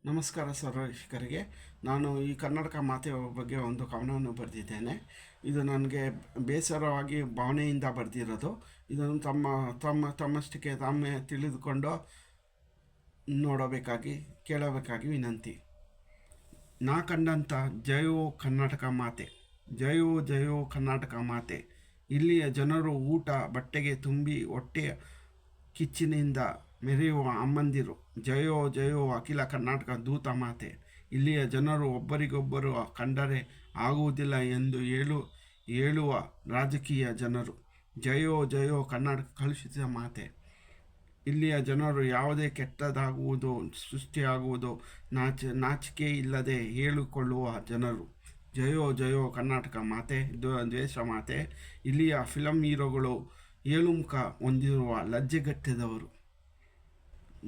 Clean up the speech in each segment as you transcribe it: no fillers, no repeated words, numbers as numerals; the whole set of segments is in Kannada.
ನಮಸ್ಕಾರ ಸರ್ವೀಕ್ಷಕರಿಗೆ. ನಾನು ಈ ಕರ್ನಾಟಕ ಮಾತೆ ಬಗ್ಗೆ ಒಂದು ಕವನವನ್ನು ಬರೆದಿದ್ದೇನೆ. ಇದು ನನಗೆ ಬೇಸರವಾಗಿ ಭಾವನೆಯಿಂದ ಬರೆದಿರೋದು. ಇದನ್ನು ತಮ್ಮಷ್ಟಕ್ಕೆ ತಾವೇ ತಿಳಿದುಕೊಂಡು ನೋಡಬೇಕಾಗಿ ಕೇಳಬೇಕಾಗಿ ವಿನಂತಿ. ನಾ ಕಂಡಂಥ ಜಯವೋ ಕರ್ನಾಟಕ ಮಾತೆ, ಜಯವೋ ಜಯವೋ ಕರ್ನಾಟಕ ಮಾತೆ. ಇಲ್ಲಿಯ ಜನರು ಊಟ ಬಟ್ಟೆಗೆ ತುಂಬಿ ಹೊಟ್ಟೆಯ ಕಿಚ್ಚಿನಿಂದ ಮೆರೆಯುವ ಅಮ್ಮಂದಿರು. ಜಯೋ ಜಯೋ ಅಖಿಲ ಕರ್ನಾಟಕ ದೂತ ಮಾತೆ. ಇಲ್ಲಿಯ ಜನರು ಒಬ್ಬರಿಗೊಬ್ಬರು ಕಂಡರೆ ಆಗುವುದಿಲ್ಲ ಎಂದು ಹೇಳುವ ರಾಜಕೀಯ ಜನರು. ಜಯೋ ಜಯೋ ಕರ್ನಾಟಕ ಕಲುಷಿತ ಮಾತೆ. ಇಲ್ಲಿಯ ಜನರು ಯಾವುದೇ ಕೆಟ್ಟದಾಗುವುದು ಸೃಷ್ಟಿಯಾಗುವುದು ನಾಚಿಕೆ ಇಲ್ಲದೆ ಹೇಳಿಕೊಳ್ಳುವ ಜನರು. ಜಯೋ ಜಯೋ ಕರ್ನಾಟಕ ಮಾತೆ, ದ್ವೇಷ ಮಾತೆ. ಇಲ್ಲಿಯ ಫಿಲಂ ಹೀರೋಗಳು ಏಳುಮುಖ ಹೊಂದಿರುವ ಲಜ್ಜೆಗಟ್ಟಿದವರು.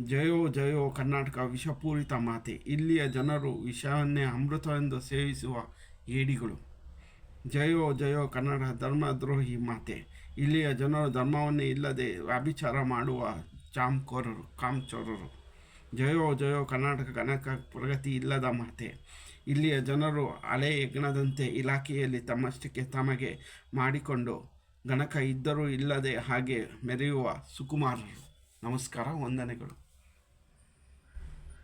ಜಯೋ ಜಯೋ ಕರ್ನಾಟಕ ವಿಷಪೂರಿತ ಮಾತೆ. ಇಲ್ಲಿಯ ಜನರು ವಿಷವನ್ನೇ ಅಮೃತವೆಂದು ಸೇವಿಸುವ ಏಡಿಗಳು. ಜಯೋ ಜಯೋ ಕರ್ನಾಟಕ ಧರ್ಮದ್ರೋಹಿ ಮಾತೆ. ಇಲ್ಲಿಯ ಜನರು ಧರ್ಮವನ್ನೇ ಇಲ್ಲದೆ ವ್ಯಭಿಚಾರ ಮಾಡುವ ಕಾಮಚೋರರು. ಜಯೋ ಜಯೋ ಕರ್ನಾಟಕ ಗಣಕ ಪ್ರಗತಿ ಇಲ್ಲದ ಮಾತೆ. ಇಲ್ಲಿಯ ಜನರು ಹಳೆ ಯಜ್ಞದಂತೆ ಇಲಾಖೆಯಲ್ಲಿ ತಮ್ಮಷ್ಟಕ್ಕೆ ತಮಗೆ ಮಾಡಿಕೊಂಡು ಗಣಕ ಇದ್ದರೂ ಇಲ್ಲದೆ ಹಾಗೆ ಮೆರೆಯುವ ಸುಕುಮಾರರು. ನಮಸ್ಕಾರ, ವಂದನೆಗಳು.